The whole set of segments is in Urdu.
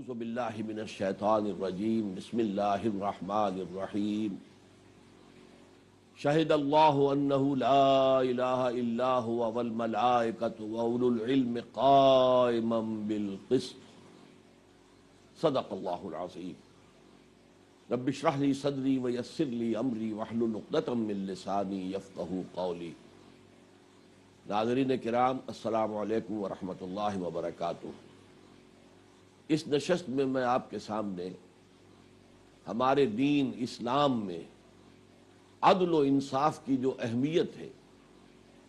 اعوذ باللہ من الشیطان الرجیم بسم اللہ الرحمن الرحیم شہد اللہ انہ لا الہ الا هو والملائکۃ واولو العلم قائما بالقسط صدق اللہ العظیم رب اشرح لی صدری ویسر لی امری واحلل عقدۃ من لسانی یفقہوا قولی۔ ناظرین کرام، السلام علیکم ورحمۃ اللہ وبرکاتہ۔ اس نشست میں میں آپ کے سامنے ہمارے دین اسلام میں عدل و انصاف کی جو اہمیت ہے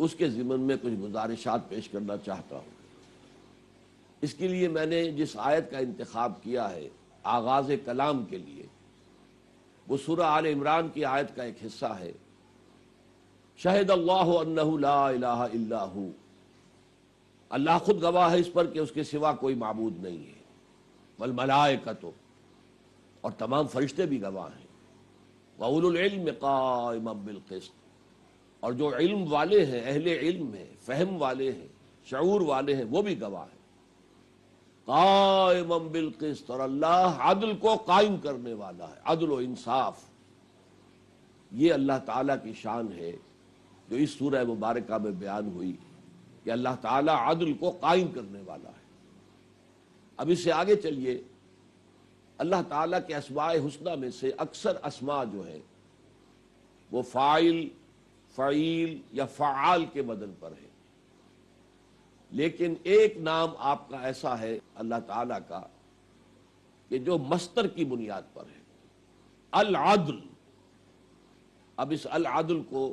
اس کے ضمن میں کچھ گزارشات پیش کرنا چاہتا ہوں۔ اس کے لیے میں نے جس آیت کا انتخاب کیا ہے آغاز کلام کے لیے، وہ سورہ آل عمران کی آیت کا ایک حصہ ہے۔ شہد اللہ انہ لا الہ الا ہو، اللہ خود گواہ ہے اس پر کہ اس کے سوا کوئی معبود نہیں ہے، والملائکۃ، اور تمام فرشتے بھی گواہ ہیں، وَأُولُو الْعِلْمِ قَائِمًا بِالْقِسْطِ، اور جو علم والے ہیں، اہل علم ہیں، فہم والے ہیں، شعور والے ہیں، وہ بھی گواہ ہیں۔ قائمًا بالقسط، اور اللہ عدل کو قائم کرنے والا ہے، عدل و انصاف، یہ اللہ تعالیٰ کی شان ہے جو اس سورہ مبارکہ میں بیان ہوئی کہ اللہ تعالیٰ عدل کو قائم کرنے والا ہے۔ اب اس سے آگے چلیے، اللہ تعالیٰ کے اسماء حسنہ میں سے اکثر اسماء جو ہے وہ فاعل، فعیل یا فعال کے بدن پر ہے، لیکن ایک نام آپ کا ایسا ہے اللہ تعالیٰ کا کہ جو مصدر کی بنیاد پر ہے، العدل۔ اب اس العدل کو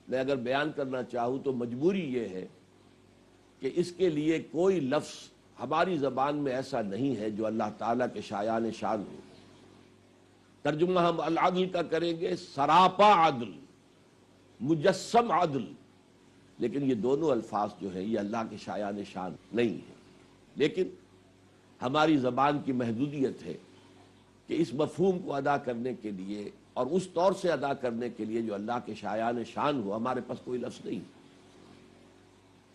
میں اگر بیان کرنا چاہوں تو مجبوری یہ ہے کہ اس کے لیے کوئی لفظ ہماری زبان میں ایسا نہیں ہے جو اللہ تعالیٰ کے شایان شان ہو۔ ترجمہ ہم العدل کا کریں گے سراپا عدل، مجسم عدل، لیکن یہ دونوں الفاظ جو ہیں یہ اللہ کے شایان شان نہیں ہیں، لیکن ہماری زبان کی محدودیت ہے کہ اس مفہوم کو ادا کرنے کے لیے اور اس طور سے ادا کرنے کے لیے جو اللہ کے شایان شان ہو ہمارے پاس کوئی لفظ نہیں۔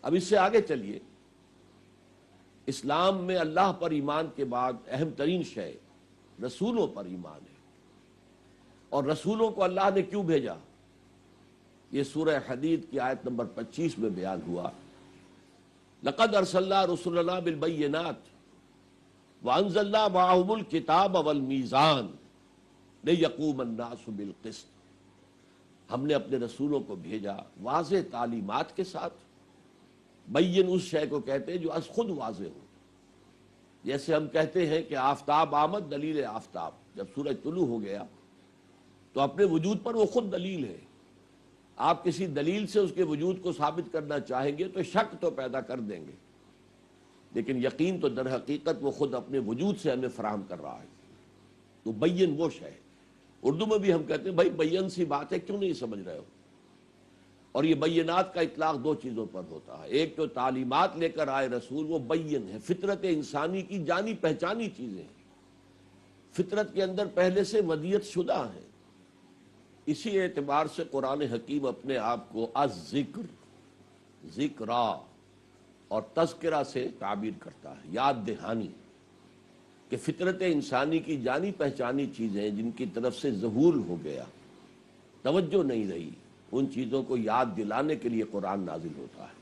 اب اس سے آگے چلیے، اسلام میں اللہ پر ایمان کے بعد اہم ترین شے رسولوں پر ایمان ہے، اور رسولوں کو اللہ نے کیوں بھیجا یہ سورہ حدید کی آیت نمبر 25 میں بیان ہوا۔ لقد ارسلنا رسلنا بالبینات وانزلنا معهم الکتاب والمیزان لیقوم الناس بالقسط، ہم نے اپنے رسولوں کو بھیجا واضح تعلیمات کے ساتھ۔ بین اس شے کو کہتے ہیں جو از خود واضح ہو، جیسے ہم کہتے ہیں کہ آفتاب آمد دلیل آفتاب، جب سورج طلوع ہو گیا تو اپنے وجود پر وہ خود دلیل ہے۔ آپ کسی دلیل سے اس کے وجود کو ثابت کرنا چاہیں گے تو شک تو پیدا کر دیں گے، لیکن یقین تو در حقیقت وہ خود اپنے وجود سے ہمیں فراہم کر رہا ہے۔ تو بین وہ شے، اردو میں بھی ہم کہتے ہیں بھائی بین سی بات ہے، کیوں نہیں سمجھ رہے ہو؟ اور یہ بینات کا اطلاق دو چیزوں پر ہوتا ہے، ایک تو تعلیمات لے کر آئے رسول، وہ بین ہے، فطرت انسانی کی جانی پہچانی چیزیں ہیں، فطرت کے اندر پہلے سے ودیت شدہ ہیں۔ اسی اعتبار سے قرآن حکیم اپنے آپ کو الذکر، ذکرا اور تذکرہ سے تعبیر کرتا ہے، یاد دہانی، کہ فطرت انسانی کی جانی پہچانی چیزیں جن کی طرف سے ظہور ہو گیا، توجہ نہیں رہی، ان چیزوں کو یاد دلانے کے لیے قرآن نازل ہوتا ہے۔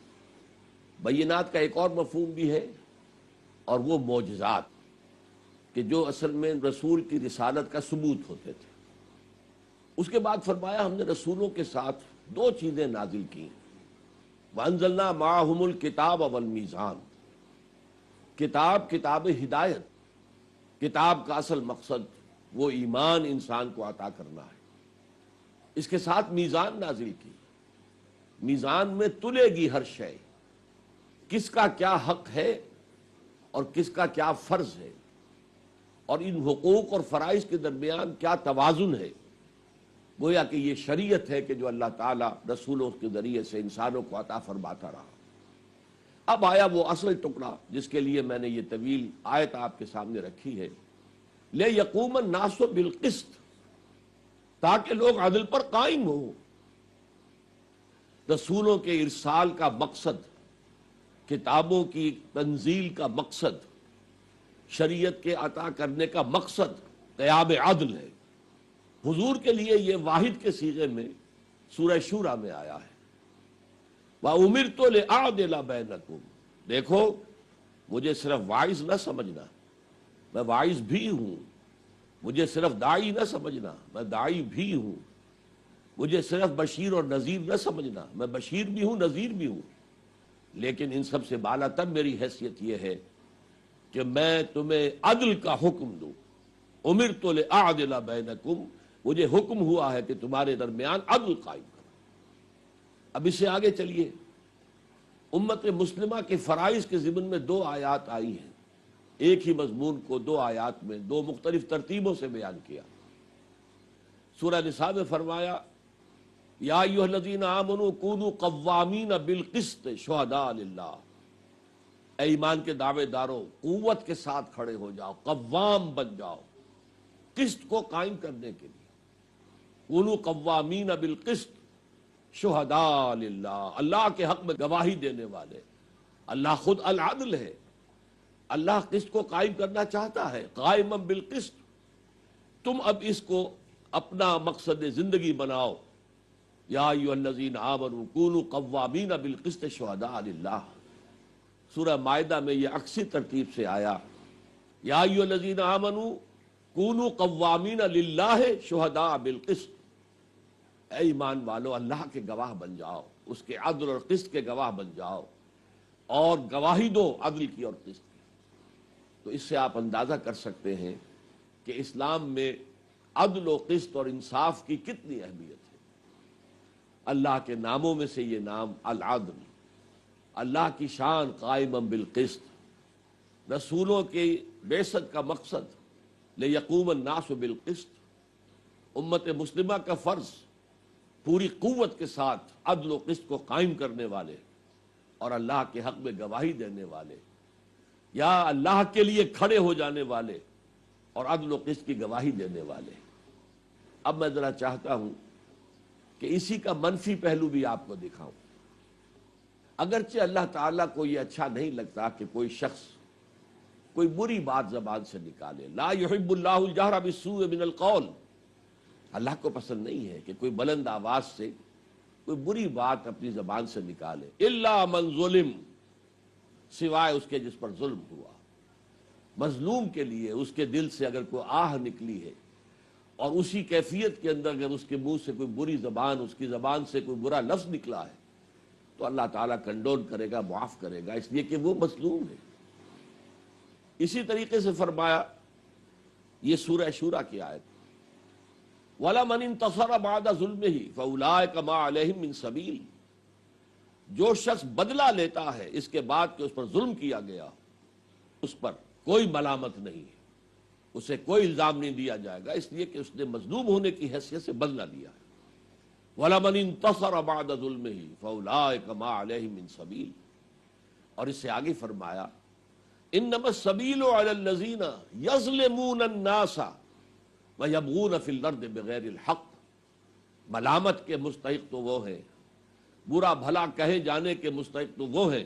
بینات کا ایک اور مفہوم بھی ہے، اور وہ معجزات، کہ جو اصل میں رسول کی رسالت کا ثبوت ہوتے تھے۔ اس کے بعد فرمایا ہم نے رسولوں کے ساتھ دو چیزیں نازل کی، وَأَنزَلْنَا مَعَهُمُ الْكِتَابَ وَالْمِيزَانَ، کتاب ہدایت، کتاب کا اصل مقصد وہ ایمان انسان کو عطا کرنا ہے۔ اس کے ساتھ میزان نازل کی، میزان میں تلے گی ہر شے، کس کا کیا حق ہے اور کس کا کیا فرض ہے، اور ان حقوق اور فرائض کے درمیان کیا توازن ہے۔ گویا کہ یہ شریعت ہے کہ جو اللہ تعالیٰ رسولوں کے ذریعے سے انسانوں کو عطا فرماتا رہا۔ اب آیا وہ اصل ٹکڑا جس کے لیے میں نے یہ طویل آیت آپ کے سامنے رکھی ہے، لیقوم الناس بالقسط، تاکہ لوگ عدل پر قائم ہوں۔ رسولوں کے ارسال کا مقصد، کتابوں کی تنزیل کا مقصد شریعت کے عطا کرنے کا مقصد قیام عدل ہے۔ حضور کے لیے یہ واحد کے صیغے میں سورہ شورى میں آیا ہے، وَأُمِرْتُ لِأَعْدِلَ بَيْنَكُمْ۔ دیکھو، مجھے صرف واعظ نہ سمجھنا، میں واعظ بھی ہوں۔ مجھے صرف داعی نہ سمجھنا، میں داعی بھی ہوں۔ مجھے صرف بشیر اور نذیر نہ سمجھنا، میں بشیر بھی ہوں، نذیر بھی ہوں۔ لیکن ان سب سے بالا تر میری حیثیت یہ ہے کہ میں تمہیں عدل کا حکم دوں۔ امرت لأعدل بینکم، مجھے حکم ہوا ہے کہ تمہارے درمیان عدل قائم کرو۔ اب اس سے آگے چلیے، امت مسلمہ کے فرائض کے ضمن میں دو آیات آئی ہیں، ایک ہی مضمون کو دو آیات میں دو مختلف ترتیبوں سے بیان کیا۔ سورہ نساء میں فرمایا، یا ایھا الذین آمنوا کونوا قوامین بالقسط شہداء للہ، اے ایمان کے دعوے دارو، قوت کے ساتھ کھڑے ہو جاؤ، قوام بن جاؤ قسط کو قائم کرنے کے لیے۔ کونوا قوامین بالقسط شہداء للہ، اللہ کے حق میں گواہی دینے والے۔ اللہ خود العدل ہے، اللہ قسط کو قائم کرنا چاہتا ہے، قائما بالقسط۔ تم اب اس کو اپنا مقصد زندگی بناؤ۔ یا ایھا الذین آمنوا کونوا قوامین بالقسط شہداء للہ۔ سورہ مائدہ میں یہ عکسی ترتیب سے آیا، یا ایھا الذین آمنوا کونوا قوامین للہ شہداء بالقسط، اے ایمان والو اللہ کے گواہ بن جاؤ، اس کے عدل اور قسط کے گواہ بن جاؤ، اور گواہی دو عدل کی اور قسط کی۔ تو اس سے آپ اندازہ کر سکتے ہیں کہ اسلام میں عدل و قسط اور انصاف کی کتنی اہمیت ہے۔ اللہ کے ناموں میں سے یہ نام العدل، اللہ کی شان قائما بالقسط، رسولوں کی بعثت کا مقصد لیقوم الناس بالقسط، امت مسلمہ کا فرض پوری قوت کے ساتھ عدل و قسط کو قائم کرنے والے اور اللہ کے حق میں گواہی دینے والے، یا اللہ کے لیے کھڑے ہو جانے والے اور عدل و قسط کی گواہی دینے والے۔ اب میں ذرا چاہتا ہوں کہ اسی کا منفی پہلو بھی آپ کو دکھاؤں۔ اگرچہ اللہ تعالیٰ کو یہ اچھا نہیں لگتا کہ کوئی شخص کوئی بری بات زبان سے نکالے، لا یحب اللہ الجہر بالسوء من القول، اللہ کو پسند نہیں ہے کہ کوئی بلند آواز سے کوئی بری بات اپنی زبان سے نکالے، الا من ظلم، سوائے اس کے جس پر ظلم ہوا۔ مظلوم کے لیے اس کے دل سے اگر کوئی آہ نکلی ہے اور اسی کیفیت کے اندر اگر اس کے منہ سے کوئی بری زبان، اس کی زبان سے کوئی برا لفظ نکلا ہے، تو اللہ تعالیٰ کنڈون کرے گا، معاف کرے گا، اس لیے کہ وہ مظلوم ہے۔ اسی طریقے سے فرمایا، یہ سورہ شورى کی آیت، وَلَمَنِ انتَصَرَ بَعْدَ ظُلْمِهِ فَأُولَٰئِكَ مَا عَلَيْهِم مِّن سَبِيلٍ، جو شخص بدلہ لیتا ہے اس کے بعد کہ اس پر ظلم کیا گیا، اس پر کوئی ملامت نہیں ہے، اسے کوئی الزام نہیں دیا جائے گا، اس لیے کہ اس نے مظلوم ہونے کی حیثیت سے بدلہ لیا ہے۔ وَلَمَنِ انتَصَرَ بَعْدَ ظُلْمِهِ فَأُولَٰئِكَ مَا عَلَيْهِم مِّن سَبِيلٍ، اور اس سے آگے فرمایا، إِنَّمَا السَّبِيلُ عَلَى الَّذِينَ يَظْلِمُونَ النَّاسَ وَيَبْغُونَ فِي الْأَرْضِ بِغَيْرِ الْحَقِّ، ملامت کے مستحق تو وہ ہیں، برا بھلا کہے جانے کے مستحق تو وہ ہیں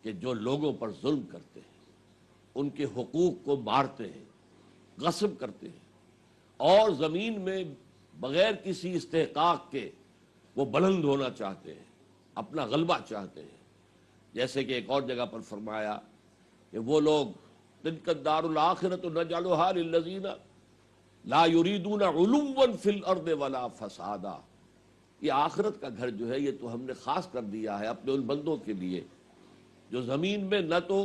کہ جو لوگوں پر ظلم کرتے ہیں، ان کے حقوق کو مارتے ہیں، غصب کرتے ہیں، اور زمین میں بغیر کسی استحقاق کے وہ بلند ہونا چاہتے ہیں، اپنا غلبہ چاہتے ہیں۔ جیسے کہ ایک اور جگہ پر فرمایا کہ وہ لوگ تلک الدار الآخرۃ نجعلھا للذین لا یریدون علوا فی الارض ولا فسادا، یہ آخرت کا گھر جو ہے یہ تو ہم نے خاص کر دیا ہے اپنے ان بندوں کے لیے جو زمین میں نہ تو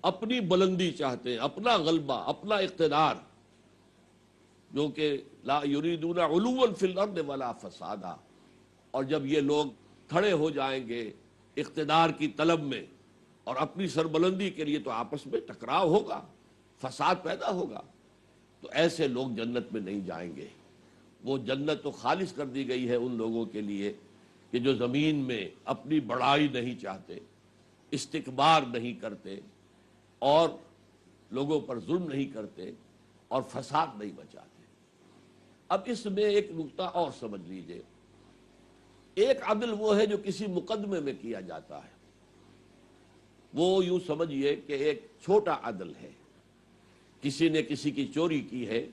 اپنی بلندی چاہتے ہیں، اپنا غلبہ، اپنا اقتدار، جو کہ لا یریدون علوا فی الارض ولا فسادا، اور جب یہ لوگ کھڑے ہو جائیں گے اقتدار کی طلب میں اور اپنی سربلندی کے لیے، تو آپس میں ٹکراؤ ہوگا، فساد پیدا ہوگا، تو ایسے لوگ جنت میں نہیں جائیں گے۔ وہ جنت تو خالص کر دی گئی ہے ان لوگوں کے لیے کہ جو زمین میں اپنی بڑائی نہیں چاہتے، استکبار نہیں کرتے، اور لوگوں پر ظلم نہیں کرتے، اور فساد نہیں بچاتے۔ اب اس میں ایک نقطہ اور سمجھ لیجئے، ایک عدل وہ ہے جو کسی مقدمے میں کیا جاتا ہے، وہ یوں سمجھیے کہ ایک چھوٹا عدل ہے، کسی نے کسی کی چوری کی ہے،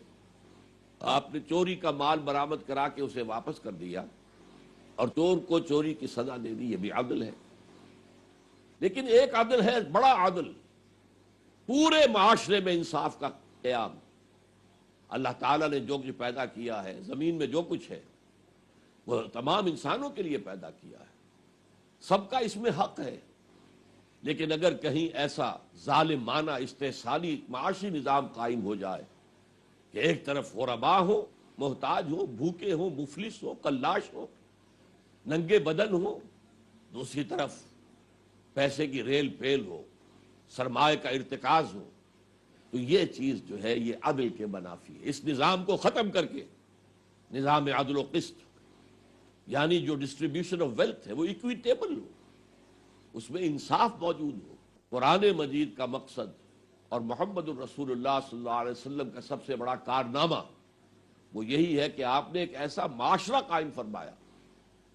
آپ نے چوری کا مال برآمد کرا کے اسے واپس کر دیا اور چور کو چوری کی سزا دے دی، یہ بھی عدل ہے۔ لیکن ایک عدل ہے، بڑا عدل، پورے معاشرے میں انصاف کا قیام۔ اللہ تعالیٰ نے جو کچھ پیدا کیا ہے، زمین میں جو کچھ ہے، وہ تمام انسانوں کے لیے پیدا کیا ہے، سب کا اس میں حق ہے۔ لیکن اگر کہیں ایسا ظالمانہ استحصالی معاشی نظام قائم ہو جائے کہ ایک طرف غربا ہو، محتاج ہو، بھوکے ہو، مفلس ہو، کلاش ہو، ننگے بدن ہو، دوسری طرف پیسے کی ریل پھیل ہو، سرمایہ کا ارتکاز ہو، تو یہ چیز جو ہے یہ عدل کے منافی ہے۔ اس نظام کو ختم کر کے نظام عدل و قسط، یعنی جو ڈسٹریبیوشن آف ویلتھ ہے وہ ایکویٹیبل ہو، اس میں انصاف موجود ہو۔ قرآن مجید کا مقصد اور محمد الرسول اللہ صلی اللہ علیہ وسلم کا سب سے بڑا کارنامہ وہ یہی ہے کہ آپ نے ایک ایسا معاشرہ قائم فرمایا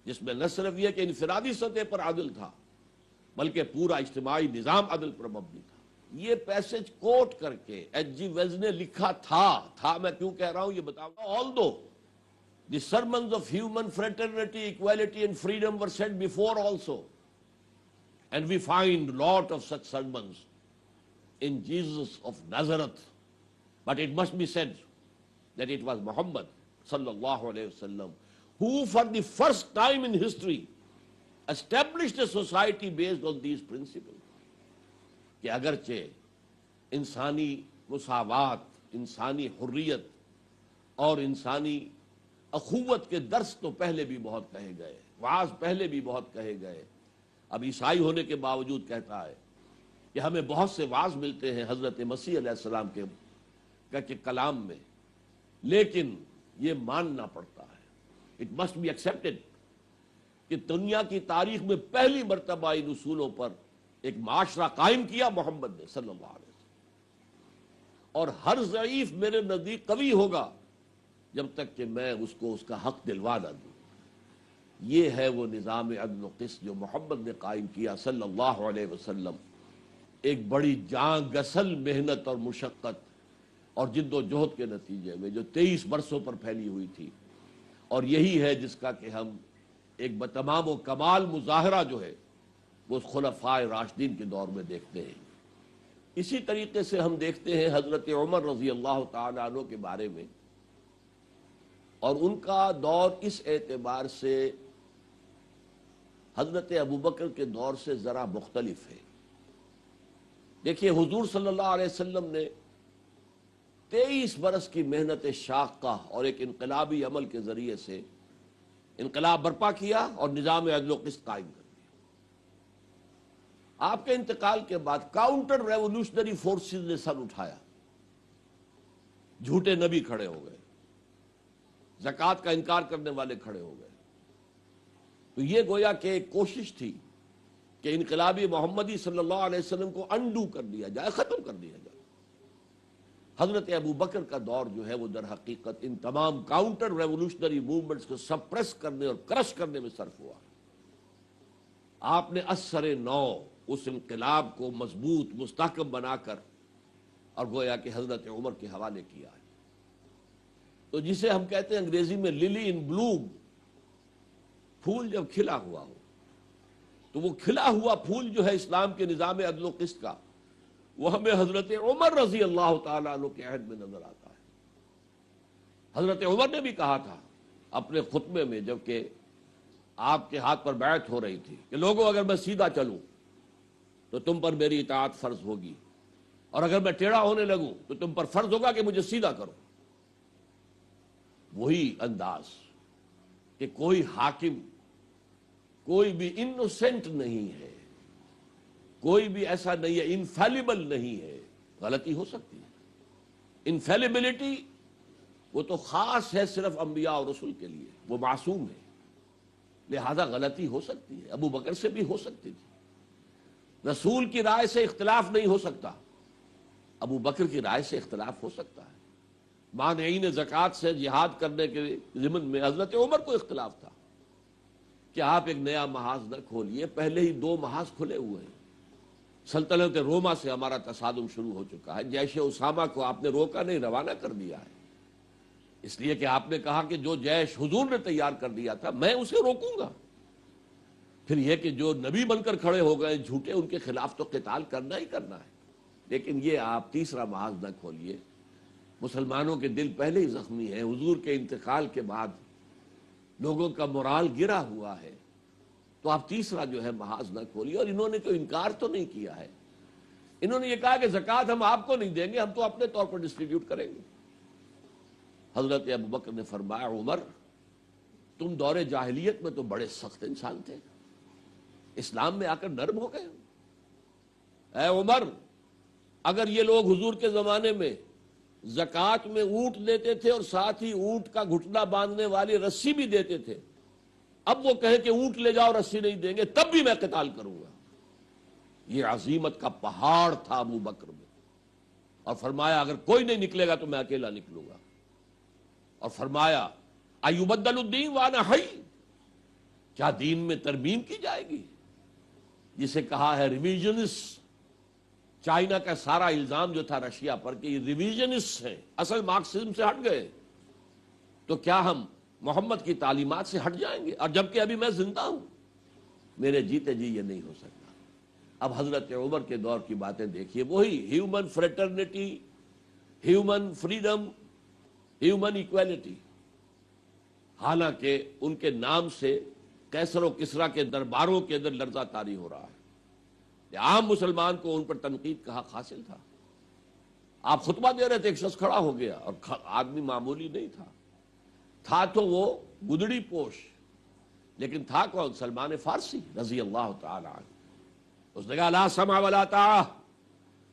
جس میں نہ صرف یہ کہ انفرادی سطح پر عدل تھا بلکہ پورا اجتماعی نظام عدل پر مبنی تھا۔ یہ پیسج کوٹ کر کے ایچ جی ویلز نے لکھا تھا میں کیوں کہہ رہا ہوں یہ بتاؤں گا۔ Although the sermons of human fraternity, equality and freedom were said before also, and we find lot of such sermons in Jesus of Nazareth, but it must be said that it was Muhammad sallallahu alayhi wasallam who for the first time in history established a society based on these principles، کہ اگرچہ انسانی مساوات، انسانی حریت اور انسانی اخوت کے درس تو پہلے بھی بہت کہے گئے، وعظ پہلے بھی بہت کہے گئے، اب عیسائی ہونے کے باوجود کہتا ہے کہ ہمیں بہت سے وعظ ملتے ہیں حضرت مسیح علیہ السلام کے کلام میں، لیکن یہ ماننا پڑتا ہے، اٹ مسٹ بی ایکسیپٹڈ، کہ دنیا کی تاریخ میں پہلی مرتبہ ان اصولوں پر ایک معاشرہ قائم کیا محمد نے صلی اللہ علیہ وسلم، اور ہر ضعیف میرے نزدیک قوی ہوگا جب تک کہ میں اس کو اس کا حق دلوا نہ دوں۔ یہ ہے وہ نظام عدل و قسط جو محمد نے قائم کیا صلی اللہ علیہ وسلم، ایک بڑی جان گسل محنت اور مشقت اور جد و جہد کے نتیجے میں جو 23 برسوں پر پھیلی ہوئی تھی، اور یہی ہے جس کا کہ ہم ایک بتمام و کمال مظاہرہ جو ہے وہ خلفائے راشدین کے دور میں دیکھتے ہیں۔ اسی طریقے سے ہم دیکھتے ہیں حضرت عمر رضی اللہ تعالیٰ عنہ کے بارے میں، اور ان کا دور اس اعتبار سے حضرت ابوبکر کے دور سے ذرا مختلف ہے۔ دیکھیے حضور صلی اللہ علیہ وسلم نے 23 برس کی محنت شاقہ اور ایک انقلابی عمل کے ذریعے سے انقلاب برپا کیا اور نظام عدل و قسط قائم کر دیا۔ آپ کے انتقال کے بعد کاؤنٹر ریولوشنری فورسز نے سر اٹھایا، جھوٹے نبی کھڑے ہو گئے، زکوٰۃ کا انکار کرنے والے کھڑے ہو گئے، تو یہ گویا کہ ایک کوشش تھی کہ انقلابی محمدی صلی اللہ علیہ وسلم کو انڈو کر دیا جائے، ختم کر دیا جائے۔ حضرت ابو بکر کا دور جو ہے وہ در حقیقت ان تمام کاؤنٹر ریولوشنری موومنٹس کو سپریس کرنے اور کرش کرنے میں صرف ہوا۔ آپ نے اثر نو اس انقلاب کو مضبوط مستحکم بنا کر اور گویا کہ حضرت عمر کے حوالے کیا ہے۔ تو جسے ہم کہتے ہیں انگریزی میں للی ان بلوم، پھول جب کھلا ہوا ہو، تو وہ کھلا ہوا پھول جو ہے اسلام کے نظام عدل و قسط کا، وہ ہمیں حضرت عمر رضی اللہ تعالیٰ عنہ کے عہد میں نظر آتا ہے۔ حضرت عمر نے بھی کہا تھا اپنے خطبے میں جبکہ آپ کے ہاتھ پر بیعت ہو رہی تھی کہ لوگوں اگر میں سیدھا چلوں تو تم پر میری اطاعت فرض ہوگی، اور اگر میں ٹیڑھا ہونے لگوں تو تم پر فرض ہوگا کہ مجھے سیدھا کرو۔ وہی انداز کہ کوئی حاکم، کوئی بھی انوسینٹ نہیں ہے، کوئی بھی ایسا نہیں ہے، انفیلیبل نہیں ہے، غلطی ہو سکتی ہے۔ انفیلیبلٹی وہ تو خاص ہے صرف انبیاء اور رسول کے لیے، وہ معصوم ہے، لہذا غلطی ہو سکتی ہے، ابو بکر سے بھی ہو سکتی تھی۔ رسول کی رائے سے اختلاف نہیں ہو سکتا، ابو بکر کی رائے سے اختلاف ہو سکتا ہے۔ مانعین زکوٰۃ سے جہاد کرنے کے ضمن میں حضرت عمر کو اختلاف تھا کہ آپ ایک نیا محاذ نہ کھولیے، پہلے ہی 2 محاذ کھلے ہوئے ہیں۔ سلطنت روما سے ہمارا تصادم شروع ہو چکا ہے. جیش اسامہ کو آپ نے روکا نہیں، روانہ کر دیا ہے، اس لیے کہ آپ نے کہا کہ جو جیش حضور نے تیار کر دیا تھا میں اسے روکوں گا. پھر یہ کہ جو نبی بن کر کھڑے ہو گئے جھوٹے، ان کے خلاف تو قتال کرنا ہی کرنا ہے. لیکن یہ آپ تیسرا محاذ نہ کھولیے. مسلمانوں کے دل پہلے ہی زخمی ہیں، حضور کے انتقال کے بعد لوگوں کا مورال گرا ہوا ہے، تو آپ تیسرا جو ہے محاذ نہ کھولیے. اور انہوں نے تو انکار تو نہیں کیا ہے، انہوں نے یہ کہا کہ زکوٰۃ ہم آپ کو نہیں دیں گے، ہم تو اپنے طور پر ڈسٹریبیوٹ کریں گے. حضرت ابوبکر نے فرمایا عمر تم دور جاہلیت میں تو بڑے سخت انسان تھے، اسلام میں آ کر نرم ہو گئے. اے عمر، اگر یہ لوگ حضور کے زمانے میں زکوٰۃ میں اونٹ دیتے تھے اور ساتھ ہی اونٹ کا گھٹنا باندھنے والی رسی بھی دیتے تھے، اب وہ کہیں کہ اونٹ لے جاؤ رسی نہیں دیں گے، تب بھی میں قتال کروں گا. یہ عزیمت کا پہاڑ تھا ابو بکر میں. اور فرمایا اگر کوئی نہیں نکلے گا تو میں اکیلا نکلوں گا. اور فرمایا ایبدل الدین وانا حی، کیا دین میں ترمیم کی جائے گی؟ جسے کہا ہے ریویژنسٹ. چائنا کا سارا الزام جو تھا رشیا پر کہ یہ ریویژنسٹ ہیں، اصل مارکسزم سے ہٹ گئے، تو کیا ہم محمد کی تعلیمات سے ہٹ جائیں گے؟ اور جبکہ ابھی میں زندہ ہوں، میرے جیتے جی یہ نہیں ہو سکتا. اب حضرت عمر کے دور کی باتیں دیکھیے، وہی human fraternity, human freedom, human equality. حالانکہ ان کے نام سے قیصر و کسریٰ کے درباروں کے اندر لرزہ طاری ہو رہا ہے. عام مسلمان کو ان پر تنقید کا حق حاصل تھا. آپ خطبہ دے رہے تھے، ایک شخص کھڑا ہو گیا، اور آدمی معمولی نہیں تھا تو وہ گدڑی پوش، لیکن تھا کون؟ سلمان فارسی رضی اللہ تعالی عنہ. اس نے کہا لا سمع ولا طاعہ،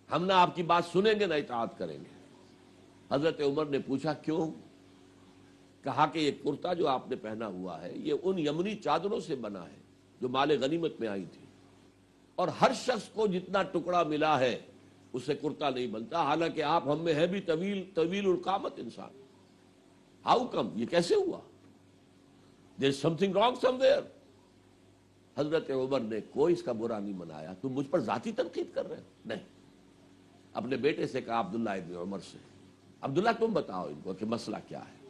ہم نہ آپ کی بات سنیں گے نہ اطاعت کریں گے. حضرت عمر نے پوچھا کیوں؟ کہا کہ یہ کرتا جو آپ نے پہنا ہوا ہے یہ ان یمنی چادروں سے بنا ہے جو مال غنیمت میں آئی تھی، اور ہر شخص کو جتنا ٹکڑا ملا ہے اس سے کرتا نہیں بنتا، حالانکہ آپ ہم میں ہے بھی طویل القامت انسان. How come? یہ کیسے ہوا؟ There is something wrong somewhere. Hazrat Umar نے کوئی اس کا برا نہیں منایا. تم مجھ پر ذاتی تنقید کر رہے ہو؟ نہیں. اپنے بیٹے سے کہا عبداللہ ابن عمر سے، عبداللہ تم بتاؤ ان کو کہ مسئلہ کیا ہے.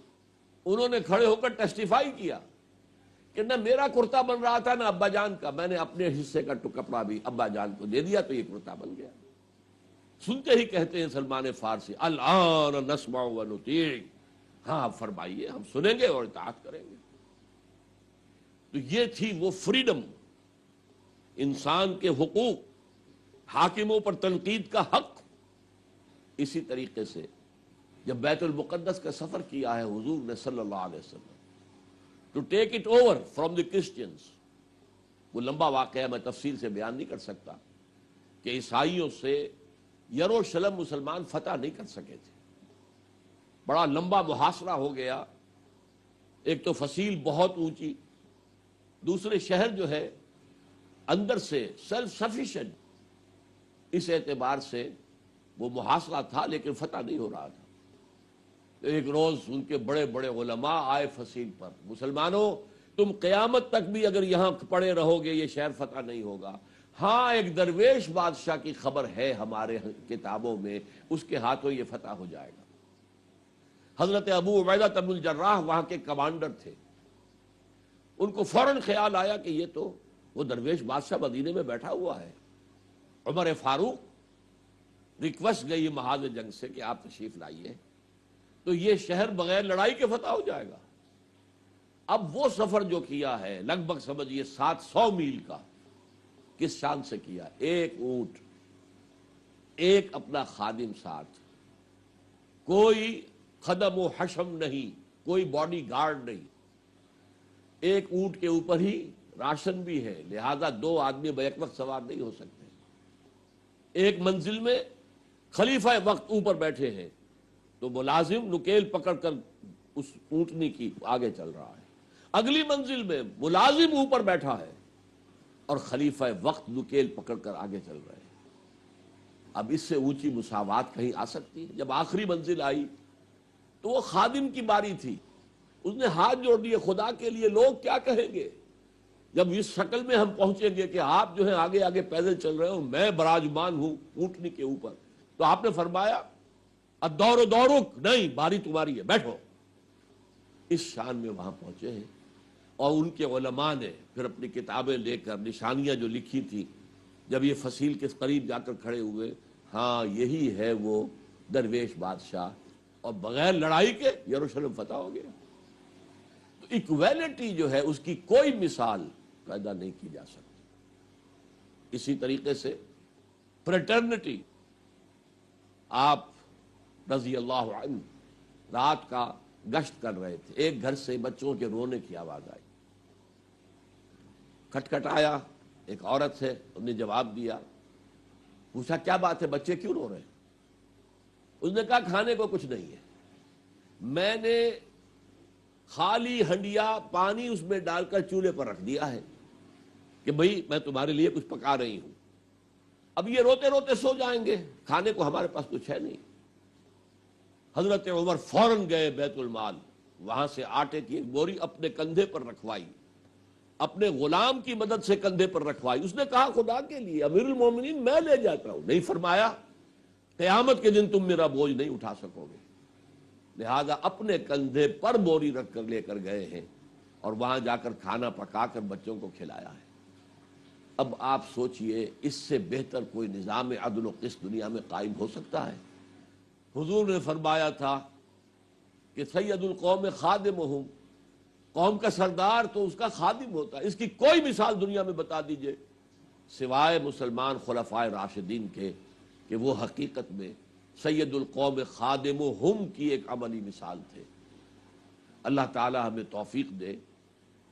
انہوں نے کھڑے ہو کر ٹیسٹیفائی کیا کہ نہ میرا کرتا بن رہا تھا نہ ابا جان کا، میں نے اپنے حصے کا کپڑا بھی ابا جان کو دے دیا تو یہ کرتا بن گیا. سنتے ہی کہتے ہیں سلمان فارسی الآن نسمع و نطیع، ہاں آپ فرمائیے ہم سنیں گے اور اطاعت کریں گے. تو یہ تھی وہ فریڈم، انسان کے حقوق، حاکموں پر تنقید کا حق. اسی طریقے سے جب بیت المقدس کا سفر کیا ہے حضور نے صلی اللہ علیہ وسلم to take it over from the Christians, وہ لمبا واقعہ میں تفصیل سے بیان نہیں کر سکتا کہ عیسائیوں سے یروشلم مسلمان فتح نہیں کر سکے تھے. بڑا لمبا محاصرہ ہو گیا. ایک تو فصیل بہت اونچی، دوسرے شہر جو ہے اندر سے سیلف سفیشینٹ، اس اعتبار سے وہ محاصرہ تھا لیکن فتح نہیں ہو رہا تھا. ایک روز ان کے بڑے بڑے علماء آئے فصیل پر، مسلمانوں تم قیامت تک بھی اگر یہاں پڑے رہو گے یہ شہر فتح نہیں ہوگا. ہاں ایک درویش بادشاہ کی خبر ہے ہمارے کتابوں میں، اس کے ہاتھوں یہ فتح ہو جائے گا. حضرت ابو عبیدہ بن الجراح وہاں کے کمانڈر تھے. ان کو فوراً خیال آیا کہ یہ تو وہ درویش بادشاہ مدینے میں بیٹھا ہوا ہے. عمر فاروق ریکویسٹ گئی محاذ جنگ سے کہ آپ تشریف لائیے تو یہ شہر بغیر لڑائی کے فتح ہو جائے گا. اب وہ سفر جو کیا ہے لگ بھگ سمجھیے 700 میل کا، کس شان سے کیا؟ ایک اونٹ، ایک اپنا خادم ساتھ، کوئی خدم و حشم نہیں، کوئی باڈی گارڈ نہیں. ایک اونٹ کے اوپر ہی راشن بھی ہے، لہذا 2 آدمی بیک وقت سوار نہیں ہو سکتے. ایک منزل میں خلیفہ وقت اوپر بیٹھے ہیں تو ملازم نکیل پکڑ کر اس اونٹنی کی آگے چل رہا ہے. اگلی منزل میں ملازم اوپر بیٹھا ہے اور خلیفہ وقت نکیل پکڑ کر آگے چل رہے ہیں. اب اس سے اونچی مساوات کہیں آ سکتی ہے؟ جب آخری منزل آئی تو وہ خادم کی باری تھی، اس نے ہاتھ جوڑ دیے، خدا کے لیے لوگ کیا کہیں گے؟ جب اس شکل میں ہم پہنچیں گے کہ آپ جو ہیں آگے آگے پیدل چل رہے ہو، میں براجمان ہوں اونٹنی کے اوپر، تو آپ نے فرمایا الدور دورک، نہیں باری تمہاری ہے، بیٹھو. اس شان میں وہاں پہنچے ہیں. اور ان کے علماء نے پھر اپنی کتابیں لے کر نشانیاں جو لکھی تھی، جب یہ فصیل کے قریب جا کر کھڑے ہوئے، ہاں یہی ہے وہ درویش بادشاہ، اور بغیر لڑائی کے یروشلم فتح ہو گیا. تو ایکویلٹی جو ہے اس کی کوئی مثال پیدا نہیں کی جا سکتی. اسی طریقے سے فریٹرنٹی، آپ رضی اللہ عنہ رات کا گشت کر رہے تھے، ایک گھر سے بچوں کے رونے کی آواز آئی. کھٹکھٹایا، ایک عورت ہے، انہوں نے جواب دیا. پوچھا کیا بات ہے، بچے کیوں رو رہے ہیں؟ اس نے کہا کھانے کو کچھ نہیں ہے، میں نے خالی ہنڈیا پانی اس میں ڈال کر چولہے پر رکھ دیا ہے کہ بھئی میں تمہارے لیے کچھ پکا رہی ہوں. اب یہ روتے روتے سو جائیں گے، کھانے کو ہمارے پاس کچھ ہے نہیں. حضرت عمر فوراً گئے بیت المال، وہاں سے آٹے کی ایک بوری اپنے کندھے پر رکھوائی، اپنے غلام کی مدد سے کندھے پر رکھوائی. اس نے کہا خدا کے لیے امیر المومنین میں لے جاتا ہوں. نہیں، فرمایا قیامت کے دن تم میرا بوجھ نہیں اٹھا سکو گے. لہذا اپنے کندھے پر بوری رکھ کر لے کر گئے ہیں اور وہاں جا کر کھانا پکا کر بچوں کو کھلایا ہے. اب آپ سوچئے اس سے بہتر کوئی نظام عدل و قسط دنیا میں قائم ہو سکتا ہے؟ حضور نے فرمایا تھا کہ سید القوم خادمہم، قوم کا سردار تو اس کا خادم ہوتا ہے. اس کی کوئی مثال دنیا میں بتا دیجئے سوائے مسلمان خلفائے راشدین کے کہ وہ حقیقت میں سید القوم خادمہم کی ایک عملی مثال تھے. اللہ تعالی ہمیں توفیق دے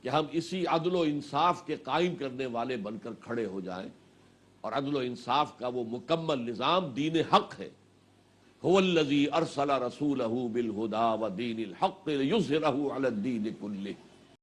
کہ ہم اسی عدل و انصاف کے قائم کرنے والے بن کر کھڑے ہو جائیں، اور عدل و انصاف کا وہ مکمل نظام دین حق ہے. هو الذی ارسل رسولہ بالہدی ودین الحق لیظہرہ علی الدین کلہ.